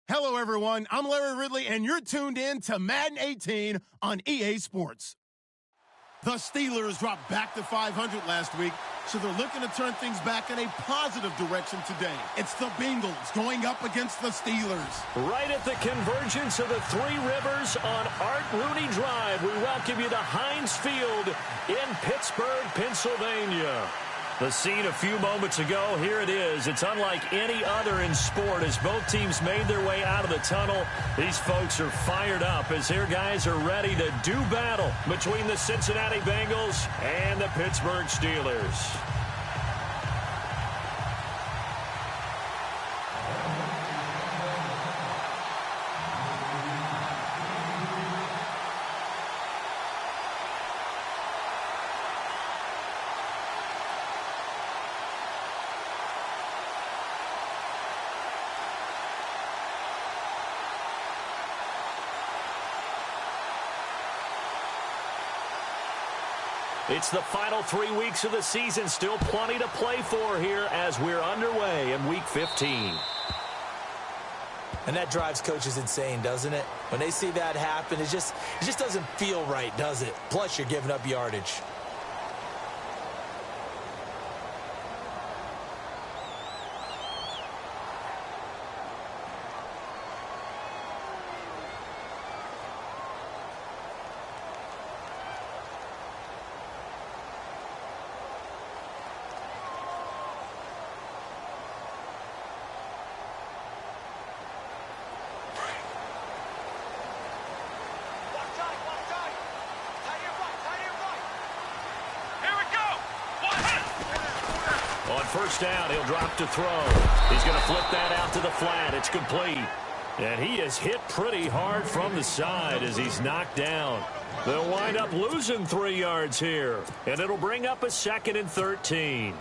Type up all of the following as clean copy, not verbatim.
Hello, everyone. I'm Larry Ridley, and you're tuned in to Madden 18 on EA Sports. The Steelers dropped back to 500 last week, so they're looking to turn things back in a positive direction today. It's the Bengals going up against the Steelers. Right at the convergence of the Three Rivers on Art Rooney Drive, we welcome you to Heinz Field in Pittsburgh, Pennsylvania. The scene a few moments ago, here it is. It's unlike any other in sport as both teams made their way out of the tunnel. These folks are fired up as their guys are ready to do battle between the Cincinnati Bengals and the Pittsburgh Steelers. It's the final 3 weeks of the season. Still plenty to play for here as we're underway in Week 15. And that drives coaches insane, doesn't it? When they see that happen, it just doesn't feel right, does it? Plus, you're giving up yardage. First down, he'll drop to throw. He's going to flip that out to the flat. It's complete. And he is hit pretty hard from the side as he's knocked down. They'll wind up losing 3 yards here. And it'll bring up a 2nd and 13.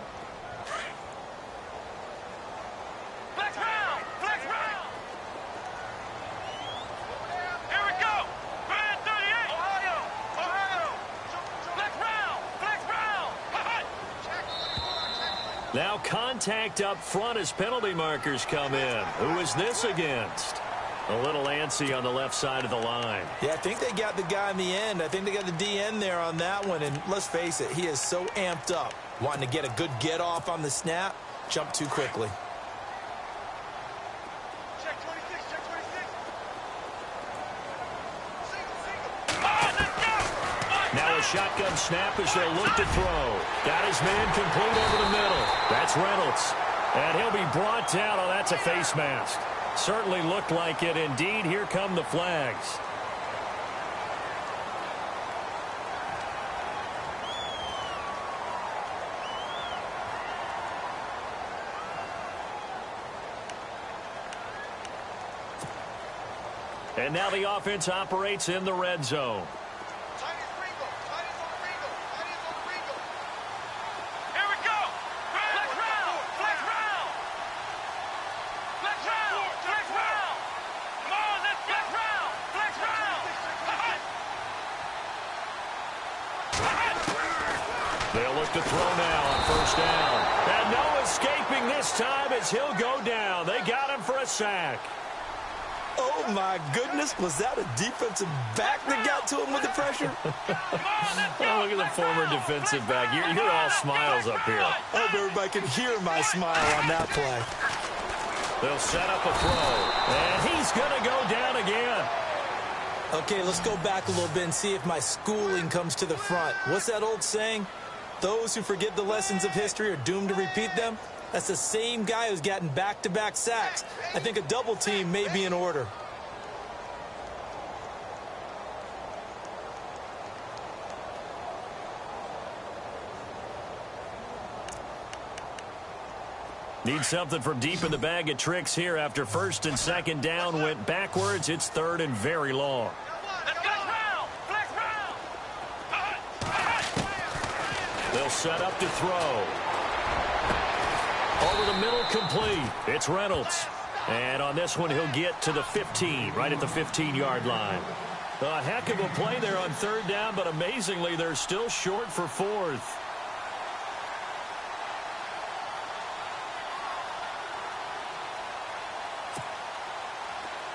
Now contact up front as penalty markers come in. Who is this against? A little antsy on the left side of the line. Yeah, I think they got the guy in the end. I think they got the DN there on that one. And let's face it, he is so amped up. Wanting to get a good get off on the snap, jump too quickly. Check 26, check 26. Now a shotgun snap as they'll look to throw. Got his man complete over the middle. That's Reynolds. And he'll be brought down. Oh, that's a face mask. Certainly looked like it. Indeed, here come the flags. And now the offense operates in the red zone. They'll look to throw now on first down. And no escaping this time as he'll go down. They got him for a sack. Oh, my goodness. Was that a defensive back that got to him with the pressure? Oh, look at the former defensive back. You're all smiles up here. I hope everybody can hear my smile on that play. They'll set up a throw. And he's going to go down again. Okay, let's go back a little bit and see if my schooling comes to the front. What's that old saying? Those who forget the lessons of history are doomed to repeat them. That's the same guy who's gotten back-to-back sacks. I think a double team may be in order. Need something from deep in the bag of tricks here after first and second down went backwards. It's third and very long. They'll set up to throw. Over the middle, complete. It's Reynolds. And on this one, he'll get to the 15, right at the 15-yard line. A heck of a play there on third down, but amazingly, they're still short for fourth.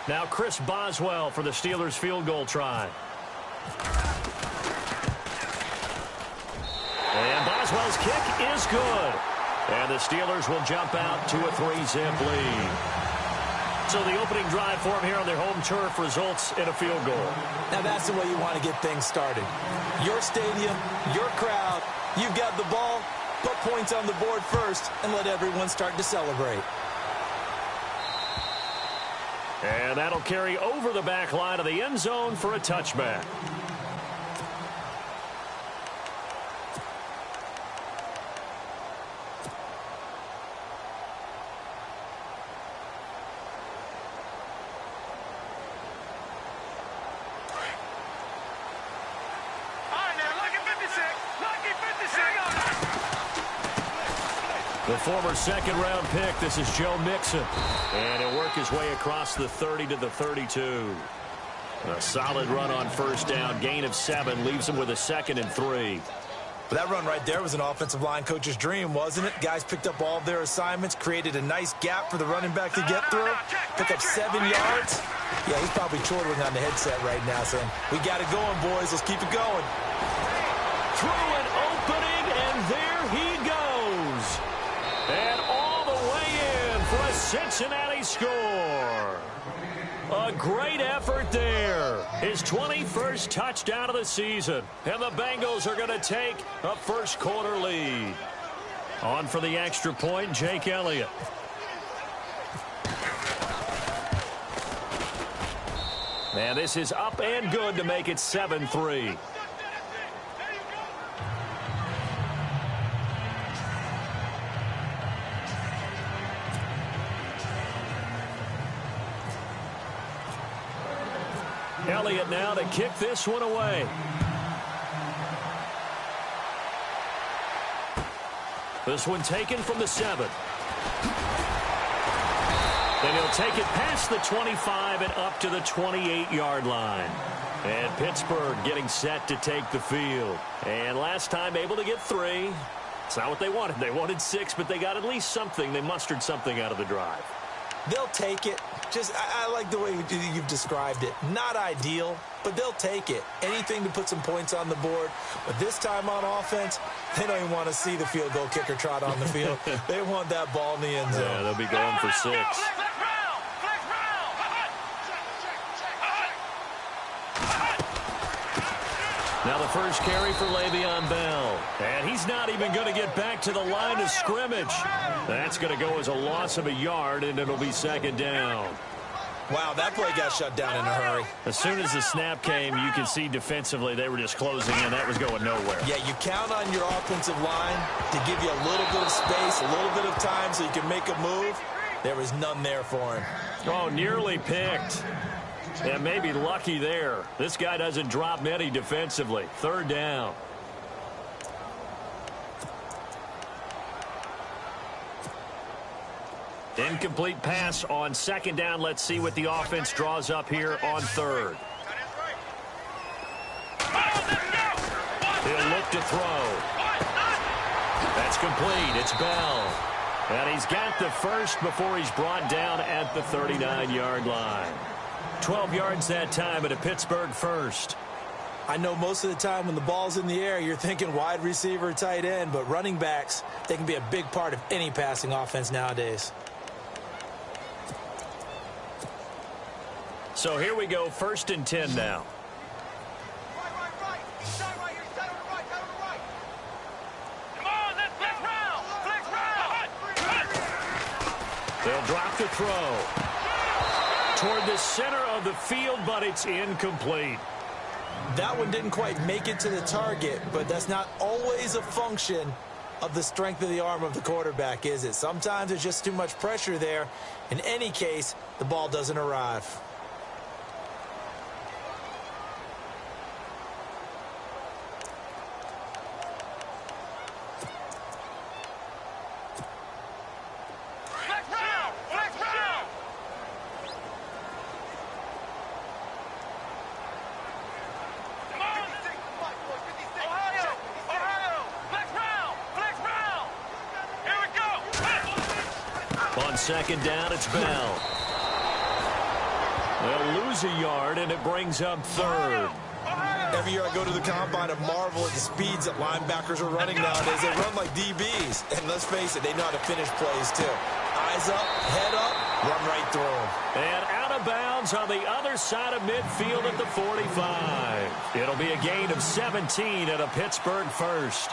Now Chris Boswell for the Steelers field goal try. And Boswell's kick is good. And the Steelers will jump out to a 3-zip lead. So the opening drive for them here on their home turf results in a field goal. Now that's the way you want to get things started. Your stadium, your crowd, you've got the ball, put points on the board first, and let everyone start to celebrate. And that'll carry over the back line of the end zone for a touchback. The former second-round pick, this is Joe Mixon. And he'll work his way across the 30 to the 32. A solid run on first down. Gain of 7 leaves him with a 2nd and 3. But that run right there was an offensive line coach's dream, wasn't it? Guys picked up all of their assignments, created a nice gap for the running back to get through, pick up 7 yards. Yeah, he's probably chortling on the headset right now saying, we got it going, boys. Let's keep it going. Through an opening, and there he goes. And all the way in for a Cincinnati score. A great effort there. His 21st touchdown of the season. And the Bengals are going to take a first-quarter lead. On for the extra point, Jake Elliott. And this is up and good to make it 7-3. Elliott now to kick this one away. This one taken from the 7. Then he'll take it past the 25 and up to the 28-yard line. And Pittsburgh getting set to take the field. And last time able to get 3. It's not what they wanted. They wanted 6, but they got at least something. They mustered something out of the drive. They'll take it. Just, I like the way you've described it. Not ideal, but they'll take it. Anything to put some points on the board. But this time on offense, they don't even want to see the field goal kicker trot on the field. They want that ball in the end zone. Yeah, they'll be going for 6. Now the first carry for Le'Veon Bell. And he's not even going to get back to the line of scrimmage. That's going to go as a loss of a yard, and it'll be 2nd down. Wow, that play got shut down in a hurry. As soon as the snap came, you can see defensively they were just closing in. That was going nowhere. Yeah, you count on your offensive line to give you a little bit of space, a little bit of time so you can make a move. There was none there for him. Oh, nearly picked. Yeah, maybe lucky there. This guy doesn't drop many defensively. 3rd down. Incomplete pass on 2nd down. Let's see what the offense draws up here on 3rd. He'll look to throw. That's complete. It's Bell. And he's got the first before he's brought down at the 39-yard line. 12 yards that time at a Pittsburgh first. I know most of the time when the ball's in the air, you're thinking wide receiver, tight end, but running backs, they can be a big part of any passing offense nowadays. So here we go, 1st and 10 now. They'll drop the throw toward the center of the field, but it's incomplete. That one didn't quite make it to the target, but that's not always a function of the strength of the arm of the quarterback, is it? Sometimes there's just too much pressure there. In any case, the ball doesn't arrive. On 2nd down, it's Bell. They'll lose a yard, and it brings up third. Every year I go to the combine and marvel at the speeds that linebackers are running nowadays. They run like DBs. And let's face it, they know how to finish plays, too. Eyes up, head up, run right through them. And out of bounds on the other side of midfield at the 45. It'll be a gain of 17 at a Pittsburgh first.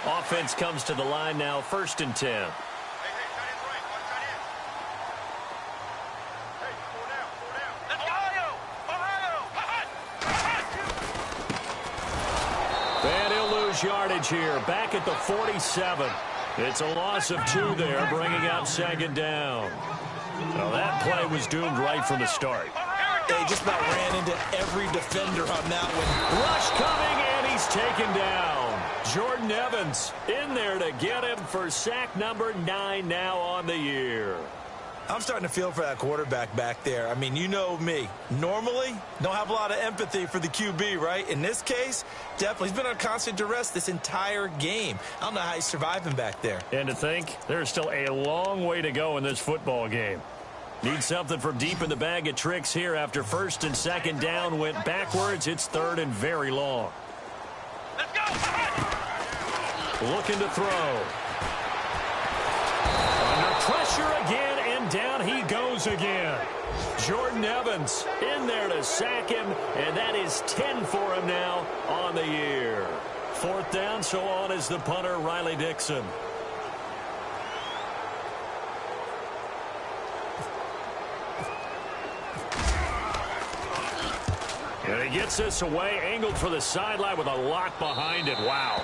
Offense comes to the line now, 1st and 10. Hey, tight end's right. Watch tight end. Hey, 4 down, 4 down. Let's go! Ohio! And he'll lose yardage here, back at the 47. It's a loss of 2 there, bringing up 2nd down. Well, that play was doomed right from the start. They just about ran into every defender on that one. Rush coming, and he's taken down. Jordan Evans in there to get him for sack number 9 now on the year. I'm starting to feel for that quarterback back there. I mean, you know me. Normally, don't have a lot of empathy for the QB, right? In this case, definitely. He's been on constant duress this entire game. I don't know how he's surviving back there. And to think, there's still a long way to go in this football game. Need something from deep in the bag of tricks here after 1st and 2nd down went backwards. It's 3rd and very long. Let's go! Looking to throw. Under pressure again, and down he goes again. Jordan Evans in there to sack him, and that is 10 for him now on the year. 4th down, so on is the punter, Riley Dixon. And he gets this away, angled for the sideline with a lock behind it. Wow.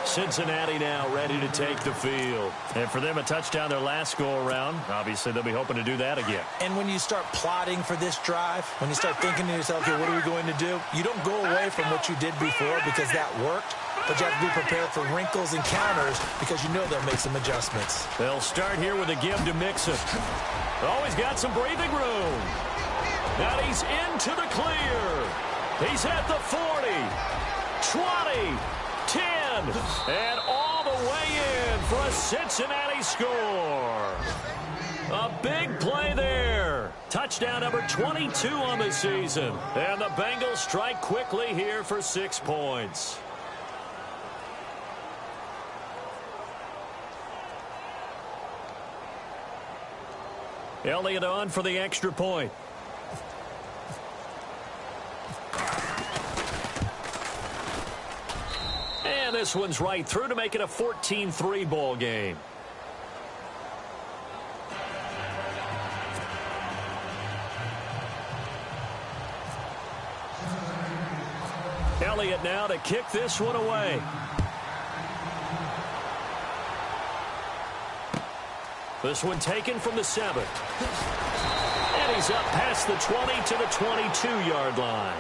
Cincinnati now ready to take the field. And for them, a touchdown their last go-around. Obviously, they'll be hoping to do that again. And when you start plotting for this drive, when you start thinking to yourself, okay, what are we going to do? You don't go away from what you did before because that worked. But you have to be prepared for wrinkles and counters because you know they'll make some adjustments. They'll start here with a give to Mixon. Oh, he's got some breathing room. Now he's into the clear. He's at the 40, 20, 10, and all the way in for a Cincinnati score. A big play there. Touchdown number 22 on the season. And the Bengals strike quickly here for 6 points. Elliott on for the extra point. And this one's right through to make it a 14-3 ball game. Elliott now to kick this one away. This one taken from the 7. And he's up past the 20 to the 22-yard line.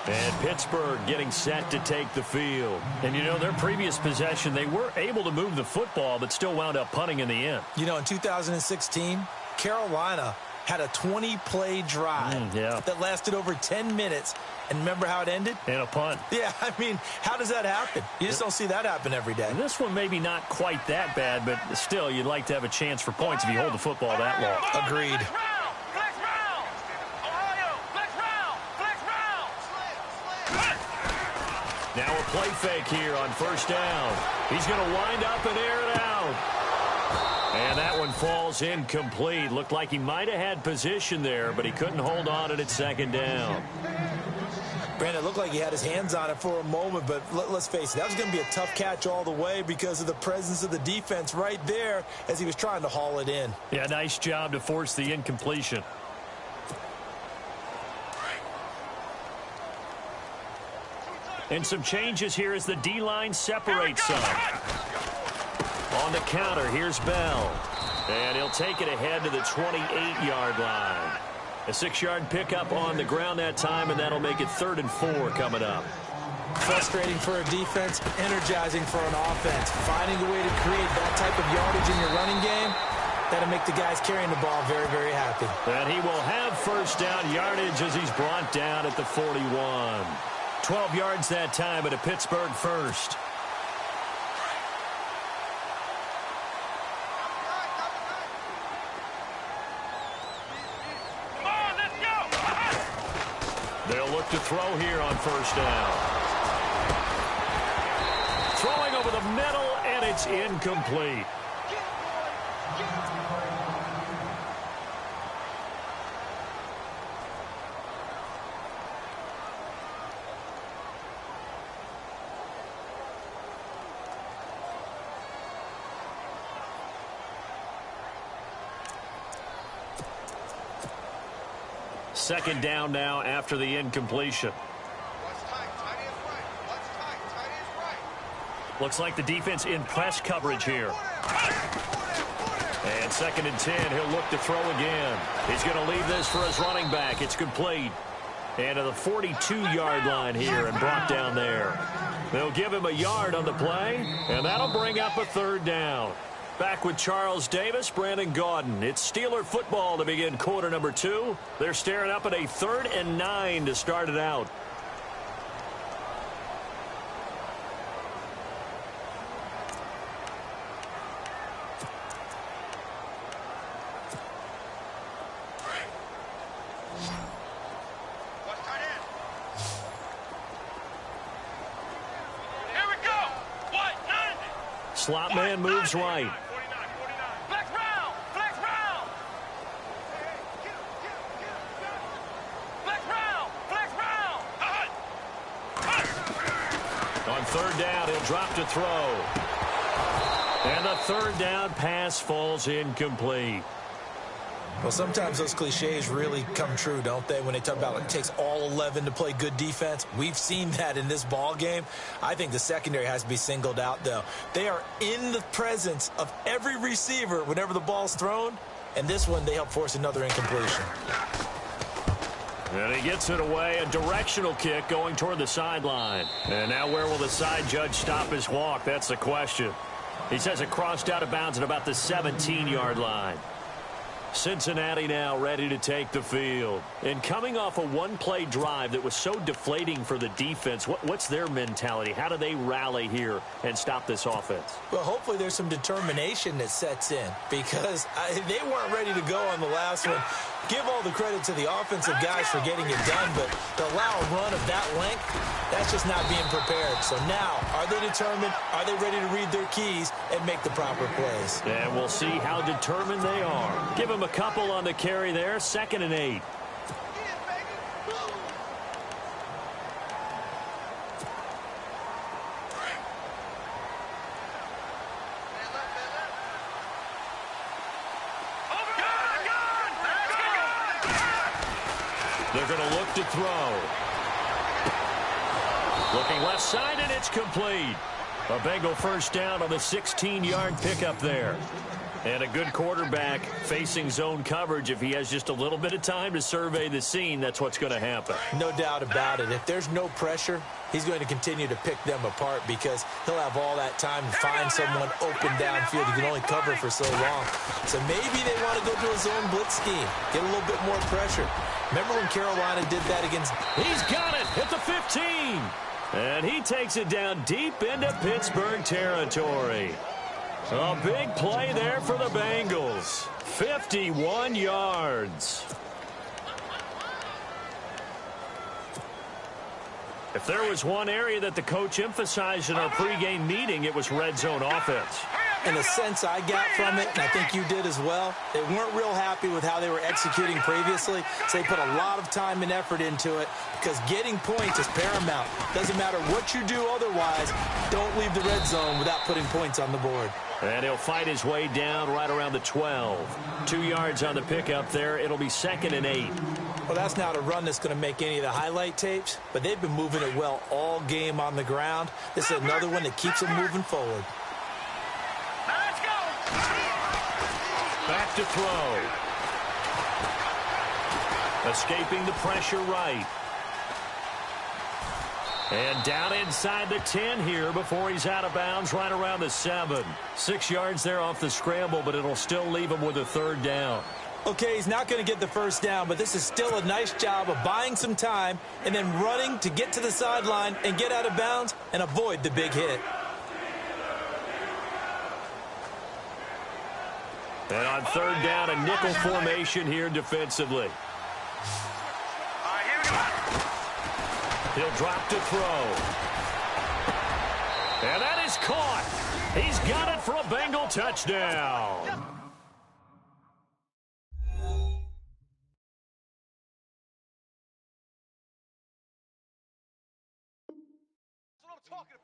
And Pittsburgh getting set to take the field. And, you know, their previous possession, they were able to move the football, but still wound up punting in the end. You know, in 2016, Carolina had a 20-play drive that lasted over 10 minutes. And remember how it ended? And a punt. Yeah, I mean, how does that happen? You just don't see that happen every day. And this one maybe not quite that bad, but still, you'd like to have a chance for points if you hold the football that long. Agreed. Flex round! Ohio! Flex round! Flex round! Now a play fake here on 1st down. He's going to wind up and air it out. And that one falls incomplete. Looked like he might have had position there, but he couldn't hold on it at 2nd down. Brandon, it looked like he had his hands on it for a moment, but let's face it, that was going to be a tough catch all the way because of the presence of the defense right there as he was trying to haul it in. Yeah, nice job to force the incompletion. And some changes here as the D-line separates some. On the counter, here's Bell. And he'll take it ahead to the 28-yard line. A 6-yard pickup on the ground that time, and that'll make it 3rd and 4 coming up. Frustrating for a defense, energizing for an offense. Finding a way to create that type of yardage in your running game, that'll make the guys carrying the ball very, very happy. And he will have 1st down yardage as he's brought down at the 41. 12 yards that time, and a Pittsburgh first. Come on, let's go. They'll look to throw here on first down. Throwing over the middle, and it's incomplete. Second down now after the incompletion. Looks like the defense in press coverage here. And 2nd and 10, he'll look to throw again. He's going to leave this for his running back. It's complete. And to the 42-yard line here and brought down there. They'll give him a yard on the play, and that'll bring up a 3rd down. Back with Charles Davis, Brandon Gaudin. It's Steeler football to begin quarter number 2. They're staring up at a 3rd and 9 to start it out. Here we go. What? 90. Slot man moves right. Flex round. Flex round. Flex round. Flex round. On 3rd down, he'll drop to throw. And the 3rd down pass falls incomplete. Well, sometimes those cliches really come true, don't they? When they talk about it takes all 11 to play good defense. We've seen that in this ball game. I think the secondary has to be singled out, though. They are in the presence of every receiver whenever the ball's thrown. And this one, they help force another incompletion. And he gets it away. A directional kick going toward the sideline. And now where will the side judge stop his walk? That's the question. He says it crossed out of bounds at about the 17-yard line. Cincinnati now ready to take the field. And coming off a one-play drive that was so deflating for the defense, what's their mentality? How do they rally here and stop this offense? Well, hopefully there's some determination that sets in because they weren't ready to go on the last one. Give all the credit to the offensive guys for getting it done, but to allow a run of that length, that's just not being prepared. So now, are they determined? Are they ready to read their keys and make the proper plays? And we'll see how determined they are. Give them a couple on the carry there, 2nd and 8. They're going to look to throw. Looking left side, and it's complete. A Bengal first down on the 16-yard pickup there. And a good quarterback facing zone coverage. If he has just a little bit of time to survey the scene, that's what's going to happen. No doubt about it. If there's no pressure, he's going to continue to pick them apart because he'll have all that time to find someone open downfield. He can only cover for so long. So maybe they want to go to a zone blitz scheme, get a little bit more pressure. Remember when Carolina did that against... He's got it at the 15. And he takes it down deep into Pittsburgh territory. A big play there for the Bengals. 51 yards. If there was one area that the coach emphasized in our pregame meeting, it was red zone offense. In a sense I got from it, and I think you did as well, they weren't real happy with how they were executing previously, so they put a lot of time and effort into it because getting points is paramount. Doesn't matter what you do otherwise, don't leave the red zone without putting points on the board. And he'll fight his way down right around the 12. 2 yards on the pickup there. It'll be 2nd and 8. Well, that's not a run that's going to make any of the highlight tapes, but they've been moving it well all game on the ground. This is another one that keeps them moving forward. Let's go. Back to throw. Escaping the pressure right. And down inside the 10 here before he's out of bounds right around the 7. 6 yards there off the scramble, but it'll still leave him with a 3rd down. Okay, he's not going to get the first down, but this is still a nice job of buying some time and then running to get to the sideline and get out of bounds and avoid the big hit. And on third down, a nickel formation here defensively. He'll drop to throw. And that is caught. He's got it for a Bengal touchdown.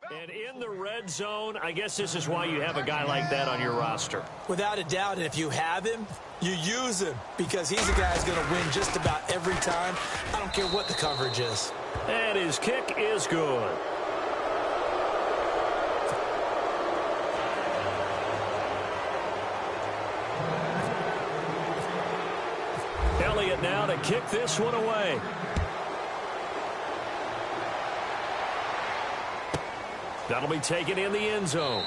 And in the red zone, I guess this is why you have a guy like that on your roster. Without a doubt, and if you have him, you use him because he's a guy who's going to win just about every time. I don't care what the coverage is. And his kick is good. Elliott now to kick this one away. That'll be taken in the end zone.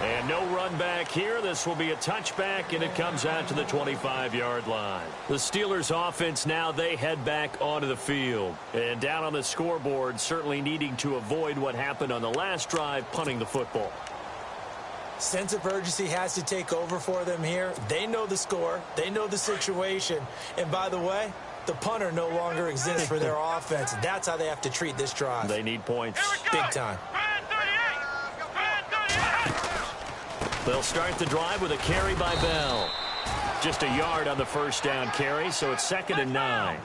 And no run back here. This will be a touchback, and it comes out to the 25-yard line. The Steelers' offense now, they head back onto the field. And down on the scoreboard, certainly needing to avoid what happened on the last drive, punting the football. Sense of urgency has to take over for them here. They know the score. They know the situation. And by the way, the punter no longer exists for their offense. That's how they have to treat this drive. They need points. Big time. They'll start the drive with a carry by Bell. Just a yard on the first down carry, so it's 2nd and 9.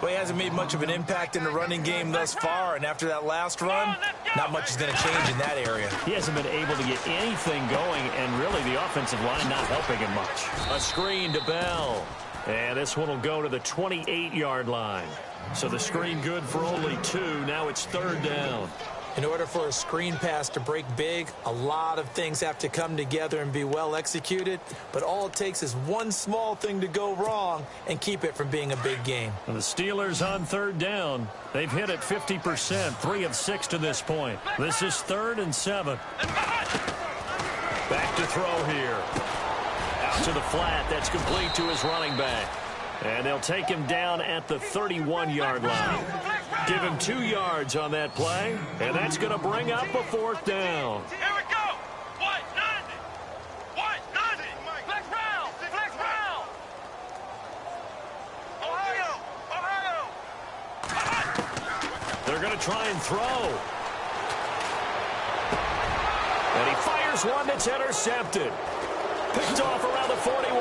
Well, he hasn't made much of an impact in the running game thus far, and after that last run, not much is going to change in that area. He hasn't been able to get anything going, and really the offensive line not helping him much. A screen to Bell. And this one will go to the 28-yard line. So the screen good for only 2. Now it's 3rd down. In order for a screen pass to break big, a lot of things have to come together and be well executed. But all it takes is one small thing to go wrong and keep it from being a big game. And the Steelers on 3rd down. They've hit it 50%, 3 of 6 to this point. This is 3rd and 7. Back to throw here. Out to the flat. That's complete to his running back. And they'll take him down at the 31-yard line. Give him 2 yards on that play, and that's going to bring up a 4th down. Here we go. White, nothing. White, nothing. Flex round. Flex round. Ohio. Ohio. They're going to try and throw. And he fires one that's intercepted. Picked off around the 41.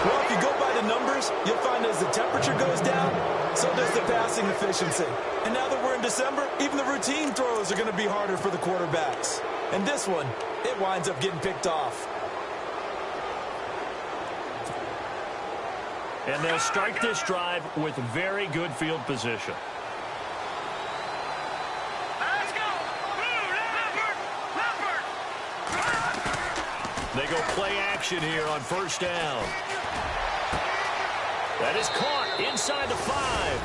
Well, if you go by the numbers, you'll find as the temperature goes down, so does the passing efficiency. And now that we're in December, even the routine throws are going to be harder for the quarterbacks. And this one, it winds up getting picked off. And they'll start this drive with very good field position. Let's go. They go play action here on 1st down. That is caught inside the 5.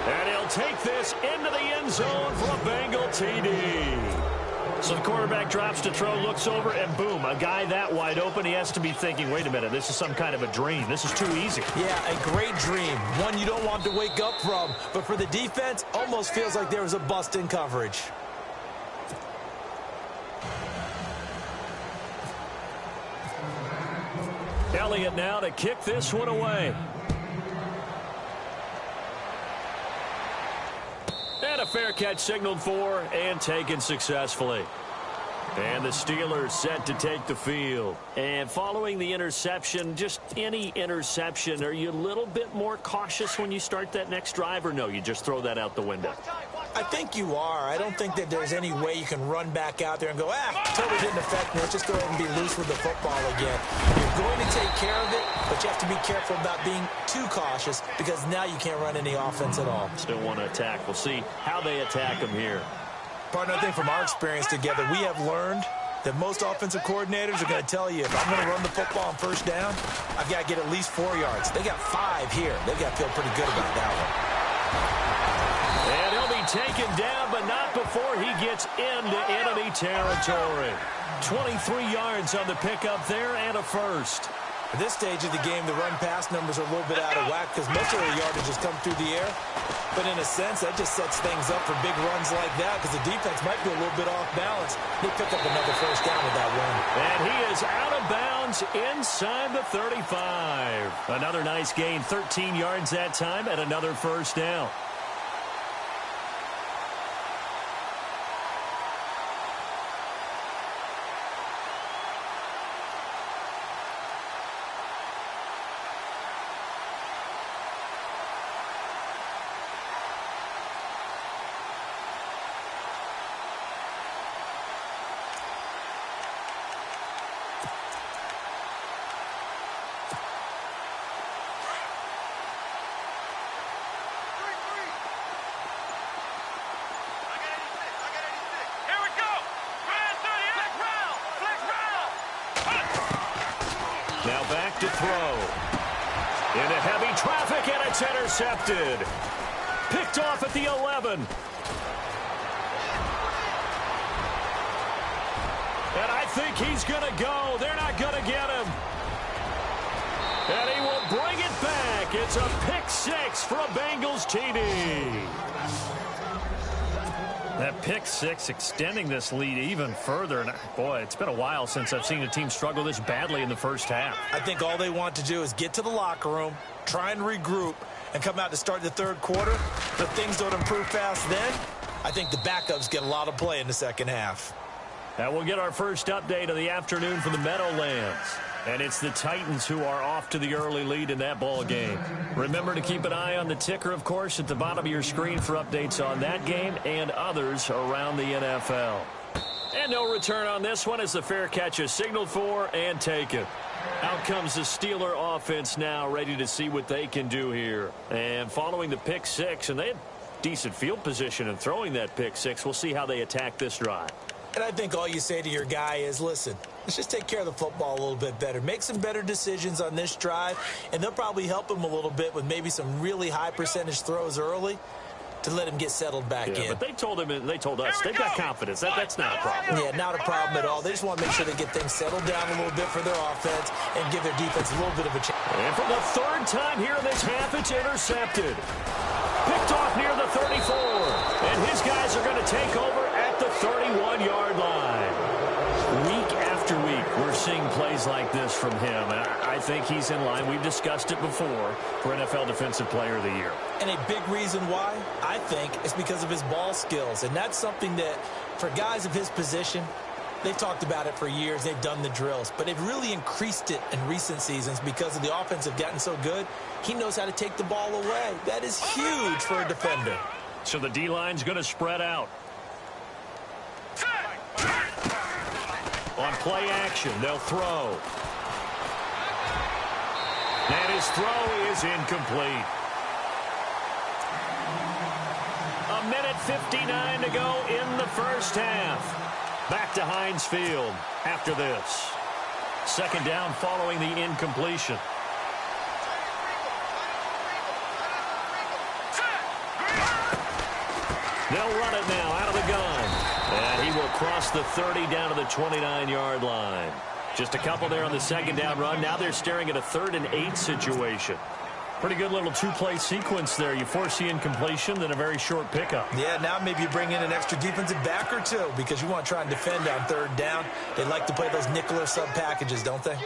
And he'll take this into the end zone for a Bengal TD. So the quarterback drops to throw, looks over, and boom, a guy that wide open, he has to be thinking, wait a minute, this is some kind of a dream. This is too easy. Yeah, a great dream. One you don't want to wake up from. But for the defense, almost feels like there was a bust in coverage. Elliott now to kick this one away. And a fair catch signaled for and taken successfully. And the Steelers set to take the field. And following the interception, just any interception, are you a little bit more cautious when you start that next drive, or no, you just throw that out the window? I think you are. I don't think that there's any way you can run back out there and go, totally didn't affect me. Let's just go ahead and be loose with the football again. You're going to take care of it, but you have to be careful about being too cautious because now you can't run any offense at all. Still want to attack. We'll see how they attack them here. Partner, I think from our experience together, we have learned that most offensive coordinators are going to tell you, if I'm going to run the football on 1st down, I've got to get at least 4 yards. They got 5 here. They've got to feel pretty good about that one. And he'll be taken down, but not before he gets into enemy territory. 23 yards on the pickup there and a first. At this stage of the game, the run-pass numbers are a little bit out of whack because most of their yardage has come through the air. But in a sense, that just sets things up for big runs like that because the defense might be a little bit off balance. They pick up another first down with that run. And he is out of bounds inside the 35. Another nice gain, 13 yards that time, and another first down. Now back to throw. Into heavy traffic, and it's intercepted. Picked off at the 11. And I think he's going to go. They're not going to get him. And he will bring it back. It's a pick six for a Bengals TD. That pick six extending this lead even further. And boy, it's been a while since I've seen a team struggle this badly in the first half. I think all they want to do is get to the locker room, try and regroup, and come out to start the third quarter. But things don't improve fast then. I think the backups get a lot of play in the second half. Now we'll get our first update of the afternoon from the Meadowlands. And it's the Titans who are off to the early lead in that ball game. Remember to keep an eye on the ticker, of course, at the bottom of your screen for updates on that game and others around the NFL. And no return on this one as the fair catch is signaled for and taken. Out comes the Steeler offense now, ready to see what they can do here. And following the pick six, and they had decent field position in throwing that pick six. We'll see how they attack this drive. And I think all you say to your guy is, listen, let's just take care of the football a little bit better. Make some better decisions on this drive, and they'll probably help him a little bit with maybe some really high percentage throws early to let him get settled back in. But they told us they've got confidence. That's not a problem. Yeah, not a problem at all. They just want to make sure they get things settled down a little bit for their offense and give their defense a little bit of a chance. And for the third time here in this half, it's intercepted. Picked off near the 34. And his guys are going to take over at the 31-yard line. Week after week, we're seeing plays like this from him. And I think he's in line. We've discussed it before for NFL Defensive Player of the Year. And a big reason why, I think, is because of his ball skills. And that's something that, for guys of his position, they've talked about it for years. They've done the drills. But they've really increased it in recent seasons because of the offense have gotten so good. He knows how to take the ball away. That is huge for a defender. So the D-line's going to spread out. On play action, they'll throw. And his throw is incomplete. 1:59 to go in the first half. Back to Heinz Field after this. Second down following the incompletion. They'll run it now out of the gun. And he will cross the 30 down to the 29-yard line. Just a couple there on the second down run. Now they're staring at a 3rd and 8 situation. Pretty good little two-play sequence there. You force the incompletion, then a very short pickup. Yeah, now maybe you bring in an extra defensive back or two because you want to try and defend on 3rd down. They like to play those nickel or sub packages, don't they? No,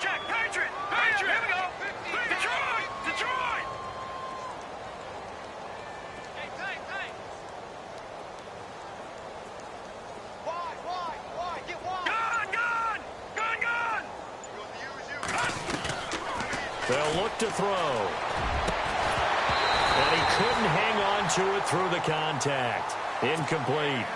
Jack, Patriot, here we go. Detroit. Hey. Why? Get wide. Gun. They'll look to throw. And he couldn't hang on to it through the contact. Incomplete.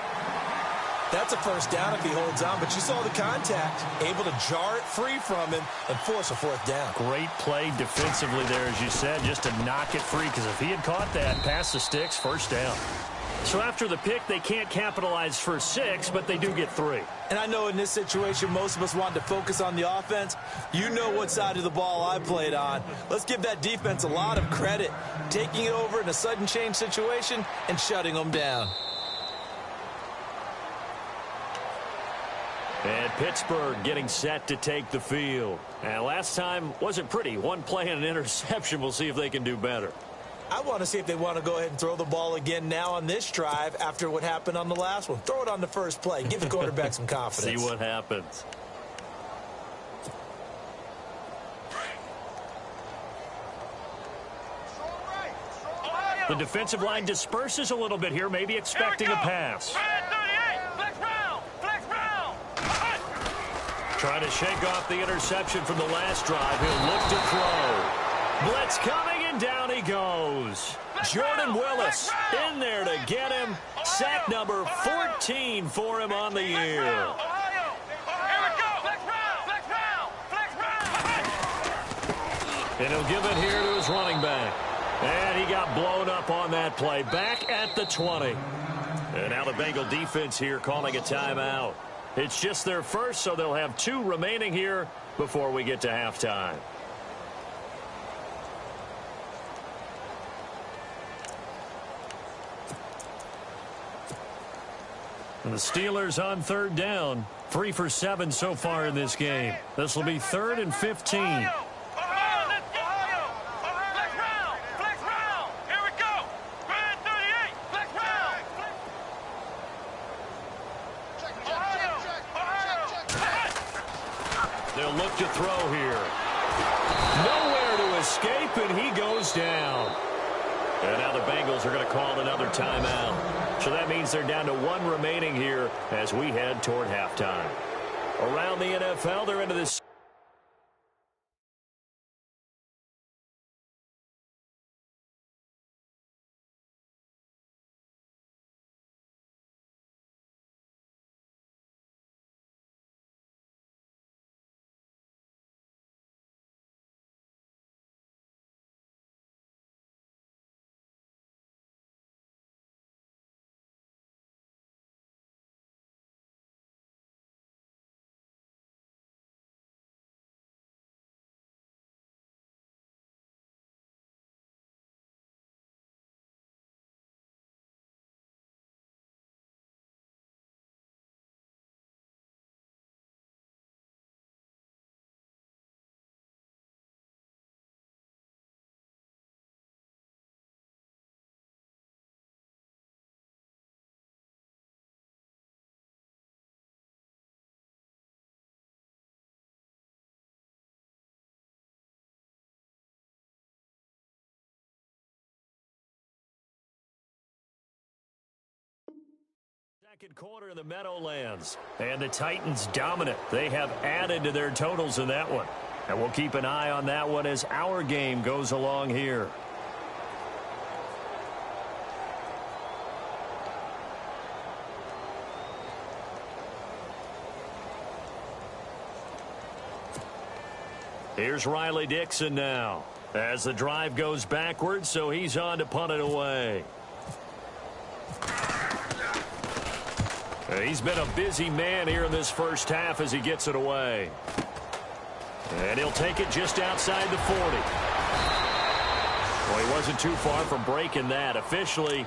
That's a first down if he holds on, but you saw the contact. Able to jar it free from him and force a 4th down. Great play defensively there, as you said, just to knock it free, because if he had caught that, past the sticks, first down. So after the pick, they can't capitalize for 6, but they do get 3. And I know in this situation, most of us want to focus on the offense. You know what side of the ball I played on. Let's give that defense a lot of credit, taking it over in a sudden change situation and shutting them down. And Pittsburgh getting set to take the field. And last time wasn't pretty. One play and an interception. We'll see if they can do better. I want to see if they want to go ahead and throw the ball again now on this drive after what happened on the last one. Throw it on the first play. Give the quarterback some confidence. See what happens. The defensive line disperses a little bit here, maybe expecting a pass. Trying to shake off the interception from the last drive. He'll look to throw. Blitz coming, and down he goes. Jordan Willis in there to get him. Sack number 14 for him on the year. And he'll give it here to his running back. And he got blown up on that play. Back at the 20. And now the Bengal defense here calling a timeout. It's just their first, so they'll have 2 remaining here before we get to halftime. And the Steelers on 3rd down. 3 for 7 so far in this game. This will be 3rd and 15. They'll look to throw here. Nowhere to escape, and he goes down. And now the Bengals are going to call another timeout. So that means they're down to 1 remaining here as we head toward halftime. Around the NFL, they're into this. Second quarter in the Meadowlands. And the Titans dominant. They have added to their totals in that one. And we'll keep an eye on that one as our game goes along here. Here's Riley Dixon now. As the drive goes backwards, so he's on to punt it away. He's been a busy man here in this first half as he gets it away. And he'll take it just outside the 40. Well, he wasn't too far from breaking that. Officially,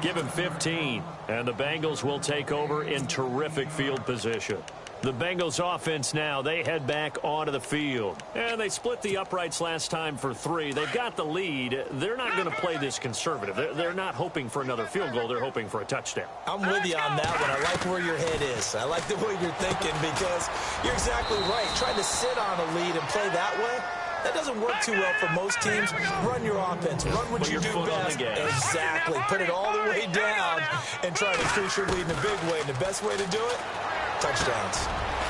give him 15. And the Bengals will take over in terrific field position. The Bengals offense now, they head back onto the field. And they split the uprights last time for 3. They've got the lead. They're not going to play this conservative. They're not hoping for another field goal. They're hoping for a touchdown. I'm with you on that one. I like where your head is. I like the way you're thinking because you're exactly right. Trying to sit on a lead and play that way, that doesn't work too well for most teams. Run your offense. Run what you do best. Exactly. Put it all the way down and try to increase your lead in a big way. And the best way to do it, touchdowns.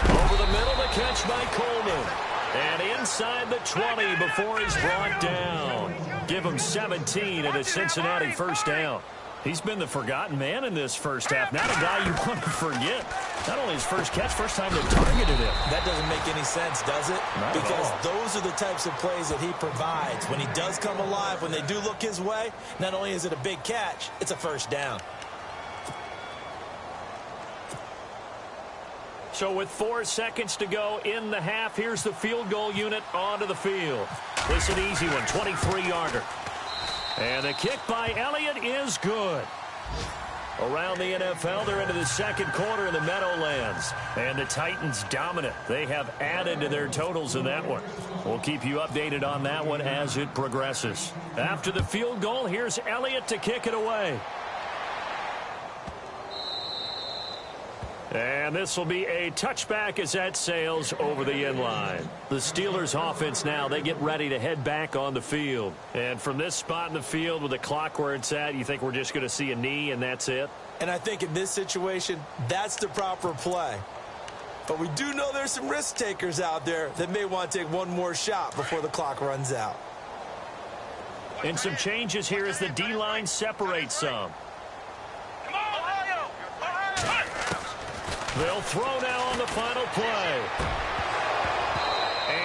Over the middle, the catch by Coleman. And inside the 20 before he's brought down. Give him 17 and a Cincinnati first down. He's been the forgotten man in this first half. Not a guy you want to forget. Not only his first catch, first time they targeted him. That doesn't make any sense, does it? Because those are the types of plays that he provides. When he does come alive, when they do look his way, not only is it a big catch, it's a first down. So with 4 seconds to go in the half, here's the field goal unit onto the field. This is an easy one, 23-yarder. And the kick by Elliott is good. Around the NFL, they're into the second quarter in the Meadowlands. And the Titans dominant. They have added to their totals in that one. We'll keep you updated on that one as it progresses. After the field goal, here's Elliott to kick it away. And this will be a touchback as that sails over the end line. The Steelers offense now, they get ready to head back on the field. And from this spot in the field with the clock where it's at, you think we're just going to see a knee and that's it? And I think in this situation, that's the proper play. But we do know there's some risk takers out there that may want to take one more shot before the clock runs out. And some changes here as the D-line separates some. They'll throw now on the final play.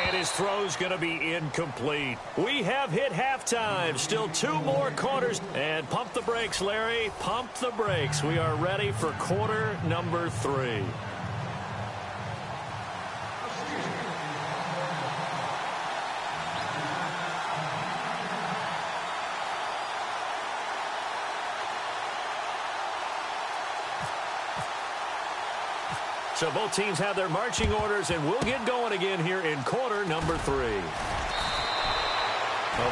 And his throw's going to be incomplete. We have hit halftime. Still 2 more quarters. And pump the brakes, Larry. Pump the brakes. We are ready for quarter number 3. So both teams have their marching orders, and we'll get going again here in quarter number 3. A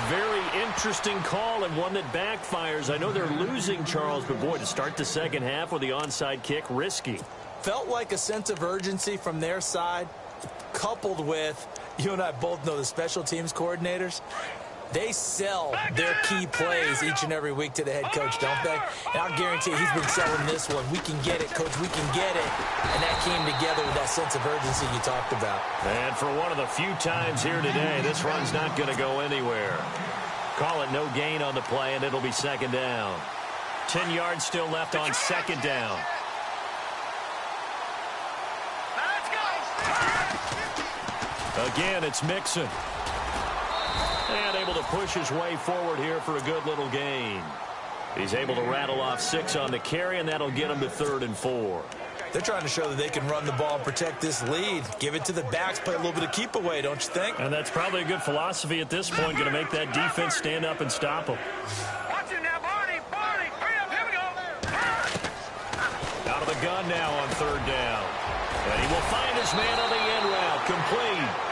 very interesting call and one that backfires. I know they're losing, Charles, but boy, to start the second half with the onside kick, risky. Felt like a sense of urgency from their side, coupled with, you and I both know the special teams coordinators. They sell their key plays each and every week to the head coach, don't they? And I'll guarantee you he's been selling this one. We can get it, coach, we can get it. And that came together with that sense of urgency you talked about. And for one of the few times here today, this run's not going to go anywhere. Call it no gain on the play, and it'll be second down. 10 yards still left on second down. Again, it's Mixon. And able to push his way forward here for a good little gain. He's able to rattle off 6 on the carry, and that'll get him to 3rd and 4. They're trying to show that they can run the ball and protect this lead. Give it to the backs, play a little bit of keep away, don't you think? And that's probably a good philosophy at this point, going to make that defense stand up and stop them. Watch it now, Barney. Hurry up, here we go. Out of the gun now on 3rd down. And he will find his man on the end route, complete.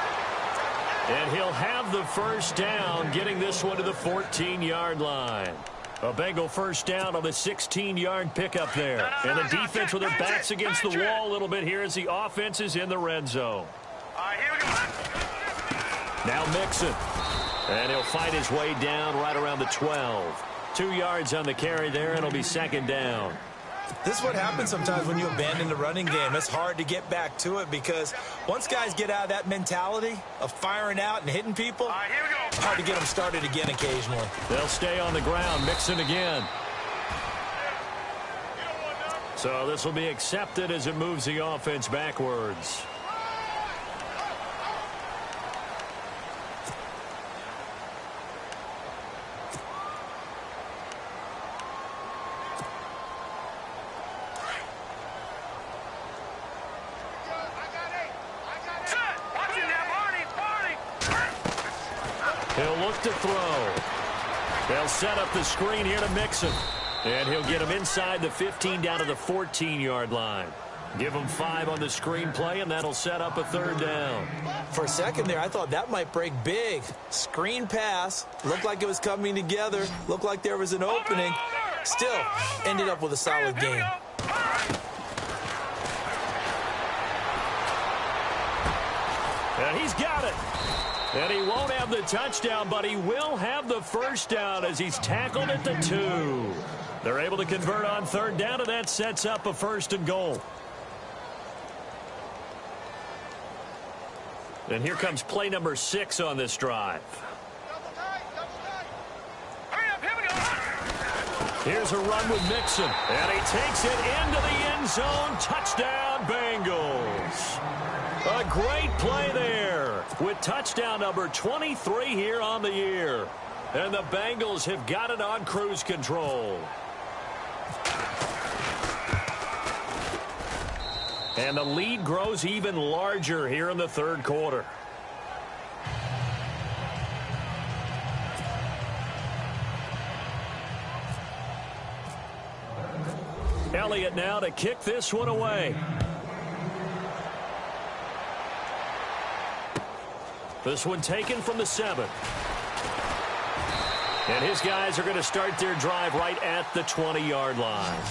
And he'll have the first down, getting this one to the 14-yard line. A Bengal first down on the 16-yard pickup there. And the defense with their backs against the wall a little bit here as the offense is in the red zone. All right, here we go. Now Mixon. And he'll fight his way down right around the 12. 2 yards on the carry there, and it'll be second down. This is what happens sometimes when you abandon the running game. It's hard to get back to it because once guys get out of that mentality of firing out and hitting people, All right, here we go. it's hard to get them started again occasionally. They'll stay on the ground. Mixon again. So this will be accepted as it moves the offense backwards. He'll look to throw. They'll set up the screen here to Mixon. And he'll get him inside the 15 down to the 14-yard line. Give him 5 on the screen play, and that'll set up a 3rd down. For a second there, I thought that might break big. Screen pass. Looked like it was coming together. Looked like there was an opening. Still, ended up with a solid game. And he's got it. And he won't have the touchdown, but he will have the first down as he's tackled at the 2. They're able to convert on 3rd down, and that sets up a 1st and goal. And here comes play number 6 on this drive. Hurry up, here we go. Here's a run with Mixon, and he takes it into the end zone. Touchdown, Bengals. A great play there with touchdown number 23 here on the year. And the Bengals have got it on cruise control. And the lead grows even larger here in the third quarter. Elliott now to kick this one away. This one taken from the 7. And his guys are going to start their drive right at the 20-yard line.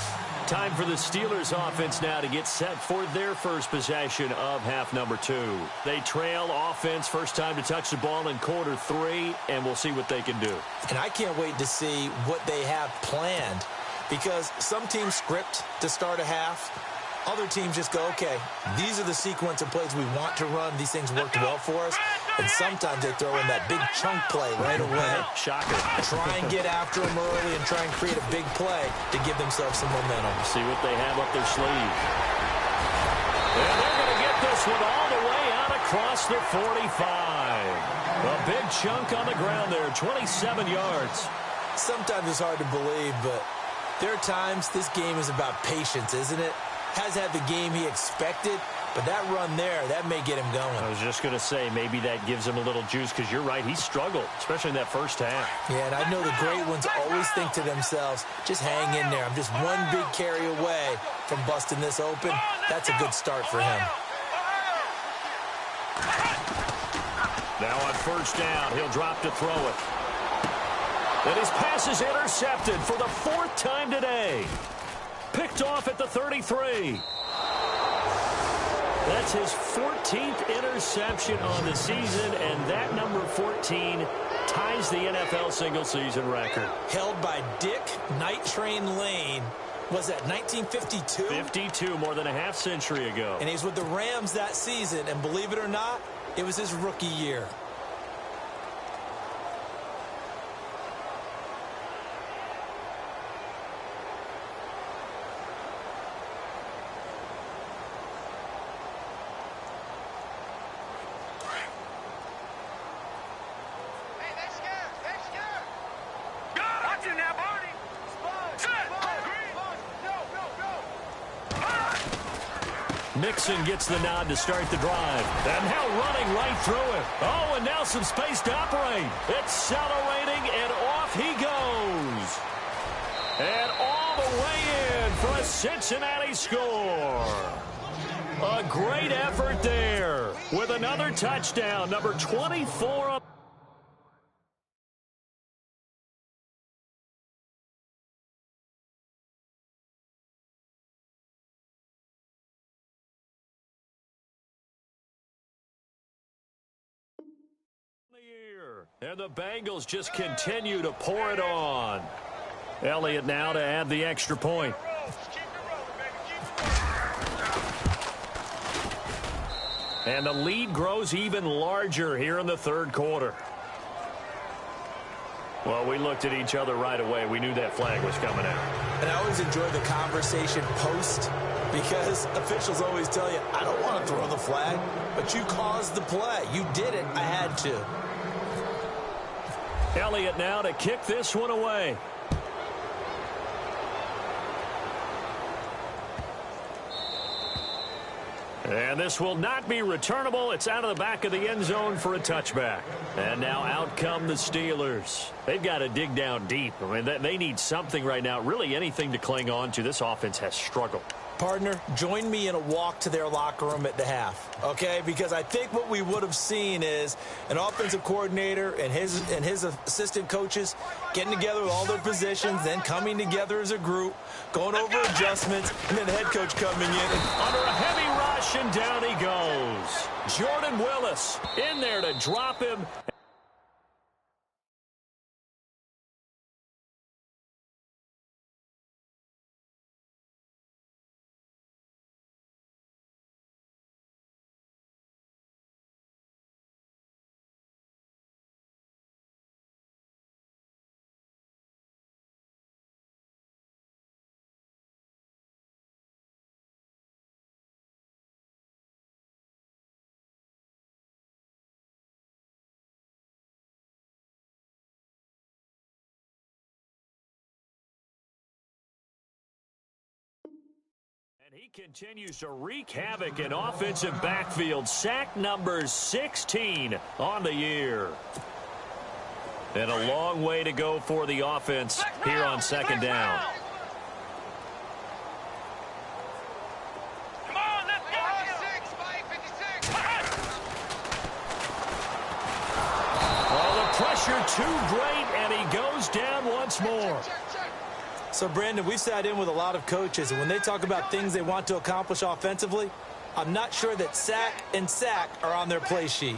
Time for the Steelers offense now to get set for their first possession of half number 2. They trail offense first time to touch the ball in quarter 3, and we'll see what they can do. And I can't wait to see what they have planned, because some teams script to start a half. Other teams just go, okay, these are the sequence of plays we want to run. These things worked well for us. And sometimes they throw in that big chunk play right away. Shocker. Try and get after them early and try and create a big play to give themselves some momentum. See what they have up their sleeve. And they're going to get this one all the way out across the 45. A big chunk on the ground there, 27 yards. Sometimes it's hard to believe, but there are times this game is about patience, isn't it? Has had the game he expected, but that run there, that may get him going. I was just going to say, maybe that gives him a little juice, because you're right, he struggled, especially in that first half. Yeah, and I know the great ones always think to themselves, just hang in there. I'm just one big carry away from busting this open. That's a good start for him. Now on first down, he'll drop to throw it. And his pass is intercepted for the 4th time today. Picked off at the 33. That's his 14th interception on the season, and that number 14 ties the NFL single-season record. Held by Dick Night Train Lane. Was that 1952? 52, more than a half-century ago. And he's with the Rams that season, and believe it or not, it was his rookie year. Mixon gets the nod to start the drive. And now running right through it. Oh, and now some space to operate. Accelerating, and off he goes. And all the way in for a Cincinnati score. A great effort there with another touchdown, number 24 up. And the Bengals just continue to pour it on. Elliott now to add the extra point. And the lead grows even larger here in the third quarter. Well, we looked at each other right away. We knew that flag was coming out. And I always enjoy the conversation post, because officials always tell you, I don't want to throw the flag, but you caused the play. You did it. I had to. Elliott now to kick this one away. And this will not be returnable. It's out of the back of the end zone for a touchback. And now out come the Steelers. They've got to dig down deep. I mean, they need something right now, really anything to cling on to. This offense has struggled. Partner, join me in a walk to their locker room at the half, okay? Because I think what we would have seen is an offensive coordinator and his assistant coaches getting together with all their positions, then coming together as a group, going over adjustments, and then the head coach coming in. And under a heavy rush, and down he goes. Jordan Willis in there to drop him. He continues to wreak havoc in offensive backfield. Sack number 16 on the year. And a long way to go for the offense here on second down. Come on, let's go. 56. Oh, the pressure too great, and he goes down once more. So, Brandon, we've sat in with a lot of coaches, and when they talk about things they want to accomplish offensively, I'm not sure that sack and sack are on their play sheet.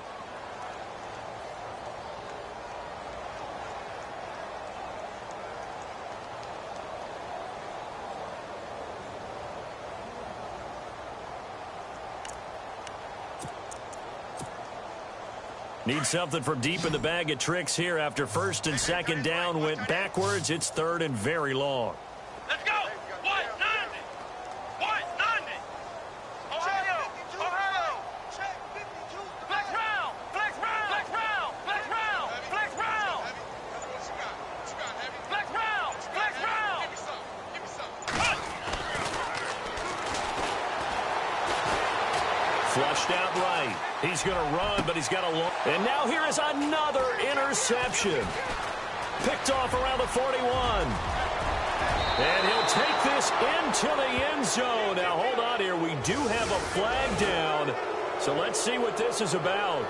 Need something from deep in the bag of tricks here after first and second down went backwards. It's third and very long. Let's go. 190. 190. Ohio. Ohio. Check 52. Flex round. Flex round. Flex round. Flex round. Flex round. Flex round. Flex round. Give me some. Flushed out right. He's going to run, but he's got a long. And now here is another interception. Picked off around the 41. And he'll take this into the end zone. Now, hold on here. We do have a flag down. So let's see what this is about.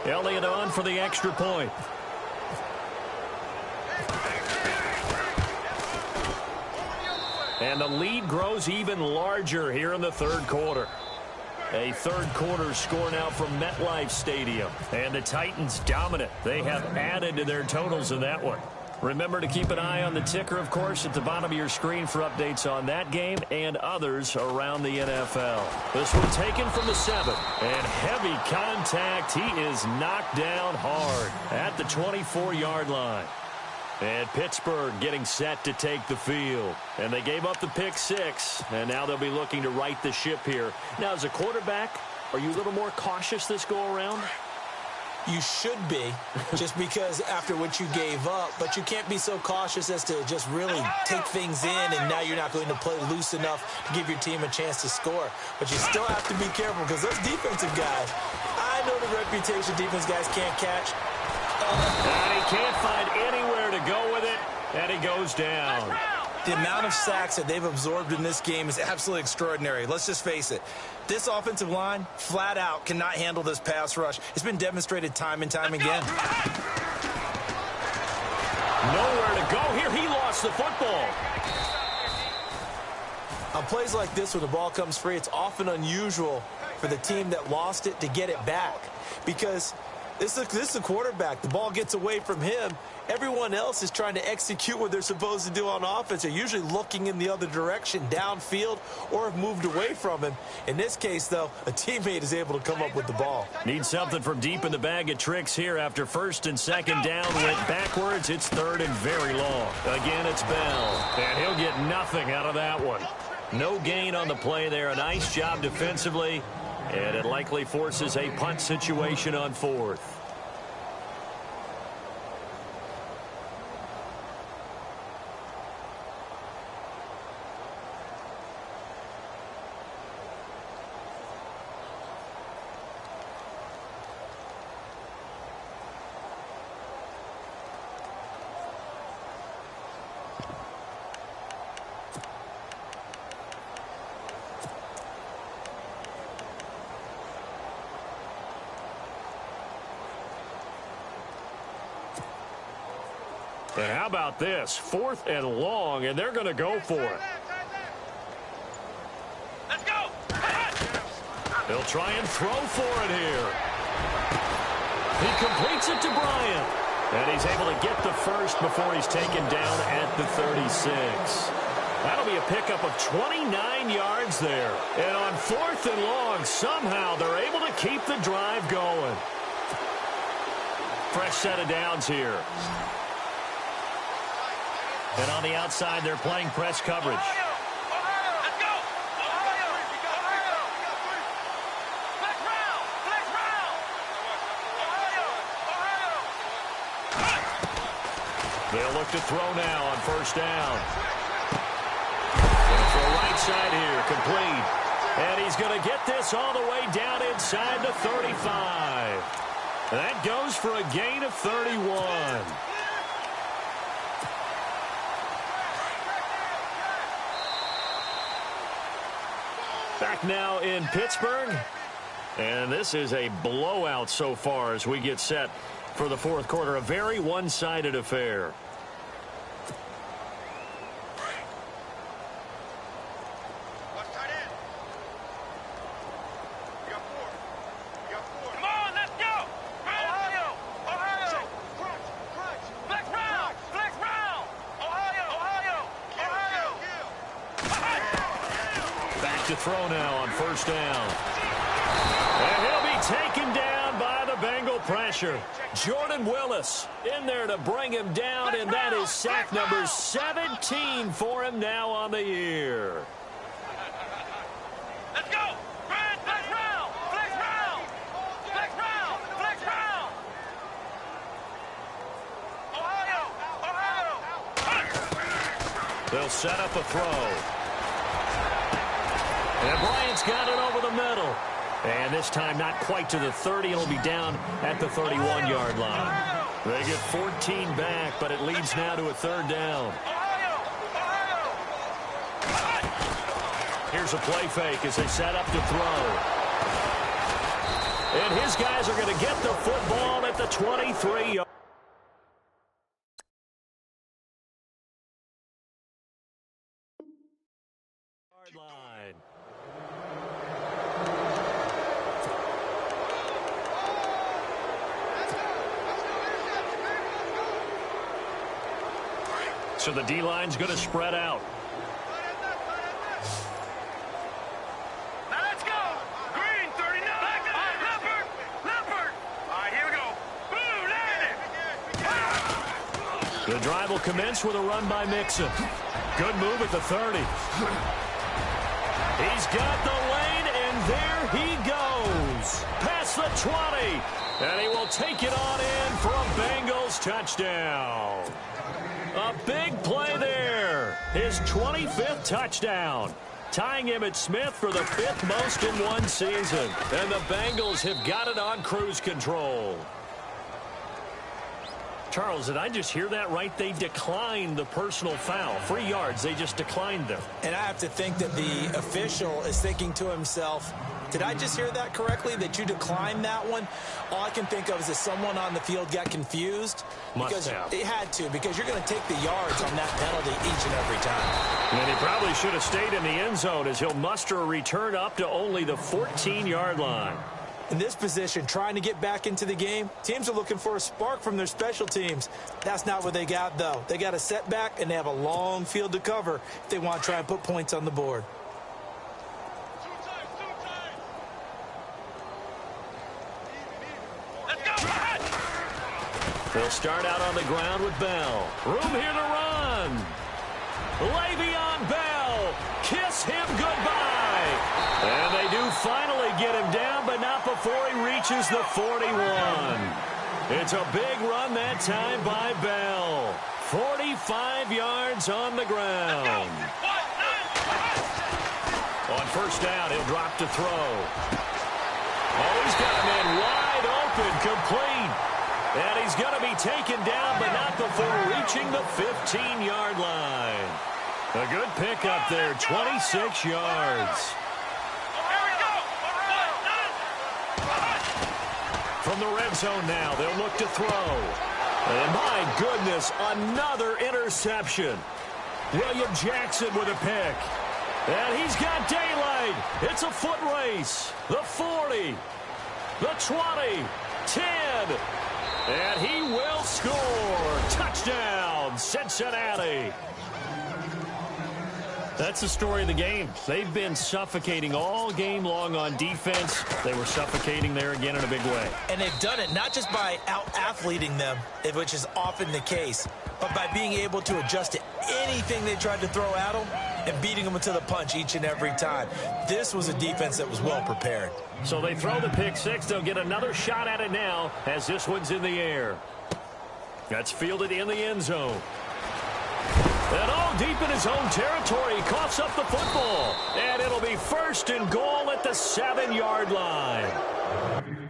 Elliott on for the extra point. And the lead grows even larger here in the third quarter. A third quarter score now from MetLife Stadium. And the Titans dominant. They have added to their totals in that one. Remember to keep an eye on the ticker, of course, at the bottom of your screen for updates on that game and others around the NFL. This one taken from the 7. And heavy contact. He is knocked down hard at the 24-yard line. And Pittsburgh getting set to take the field. And they gave up the pick 6, and now they'll be looking to right the ship here. Now, as a quarterback, are you a little more cautious this go-around? You should be, just because after what you gave up, but you can't be so cautious as to just really take things in, and now you're not going to play loose enough to give your team a chance to score. But you still have to be careful, because those defensive guys, I know the reputation defense guys can't catch. And he can't find anywhere to go with it, and he goes down. The amount of sacks that they've absorbed in this game is absolutely extraordinary. Let's just face it. This offensive line, flat out, cannot handle this pass rush. It's been demonstrated time and time again. Nowhere to go here. He lost the football. On plays like this, when the ball comes free, it's often unusual for the team that lost it to get it back, because this is a quarterback. The ball gets away from him. Everyone else is trying to execute what they're supposed to do on offense. They're usually looking in the other direction, downfield, or have moved away from him. In this case, though, a teammate is able to come up with the ball. Need something from deep in the bag of tricks here after first and second down went backwards. It's third and very long. Again, it's Bell, and he'll get nothing out of that one. No gain on the play there. A nice job defensively, and it likely forces a punt situation on fourth. And how about this? 4th and long, and they're going to go for it. Let's go. They'll try and throw for it here. He completes it to Bryant. And he's able to get the first before he's taken down at the 36. That'll be a pickup of 29 yards there. And on 4th and long, somehow they're able to keep the drive going. Fresh set of downs here. And on the outside, they're playing press coverage. Let's go. Flex round. Flex round. They'll look look to throw now on first down. Going for a right side here, complete. And he's going to get this all the way down inside the 35. That goes for a gain of 31. Back now in Pittsburgh. And this is a blowout so far as we get set for the fourth quarter. A very one-sided affair. Come on, let's go! Ohio! Ohio! Flex round! Flex round! Ohio! Back to throw now on first down. And he'll be taken down by the Bengal pressure. Jordan Willis in there to bring him down, and that is sack number 17 for him now on the year. Let's go! Flex round! Flex round! Flex round! Flex round! Ohio! They'll set up a throw. And Bryant's got it over the middle. And this time not quite to the 30. It'll be down at the 31-yard line. They get 14 back, but it leads now to a third down. Here's a play fake as they set up to throw. And his guys are going to get the football at the 23-yard line. So the D-line's going to spread out. Now let's go! Green, 39! Leopard! Leopard! All right, here we go. Boom, landed! The drive will commence with a run by Mixon. Good move at the 30. He's got the lane, and there he goes. Past the 20. And he will take it on in for a Bengals touchdown. A big play there. His 25th touchdown. Tying him at Smith for the 5th most in one season. And the Bengals have got it on cruise control. Charles, did I just hear that right? They declined the personal foul. 3 yards, they just declined them. And I have to think that the official is thinking to himself, did I just hear that correctly, that you declined that one? All I can think of is that someone on the field got confused. Must have. It had to, because you're going to take the yards on that penalty each and every time. And he probably should have stayed in the end zone as he'll muster a return up to only the 14-yard line. In this position, trying to get back into the game, teams are looking for a spark from their special teams. That's not what they got, though. They got a setback, and they have a long field to cover if they want to try and put points on the board. Let's go! They'll start out on the ground with Bell. Room here to run. Le'Veon Bell. Kiss him goodbye. And they do finally get him down, but not before he reaches the 41. It's a big run that time by Bell. 45 yards on the ground. On first down, he'll drop to throw. Oh, he's got a man wide open, complete. And he's going to be taken down, but not before reaching the 15-yard line. A good pickup there, 26 yards. From the red zone now, they'll look to throw. And my goodness, another interception. William Jackson with a pick. And he's got daylight. It's a foot race. The 40, the 20, 10. And he will score. Touchdown, Cincinnati. That's the story of the game. They've been suffocating all game long on defense. They were suffocating there again in a big way. And they've done it not just by out-athleting them, which is often the case, but by being able to adjust to anything they tried to throw at them and beating them to the punch each and every time. This was a defense that was well prepared. So they throw the pick six. They'll get another shot at it now as this one's in the air. That's fielded in the end zone. And all deep in his own territory, he coughs up the football. And it'll be 1st and goal at the 7-yard line.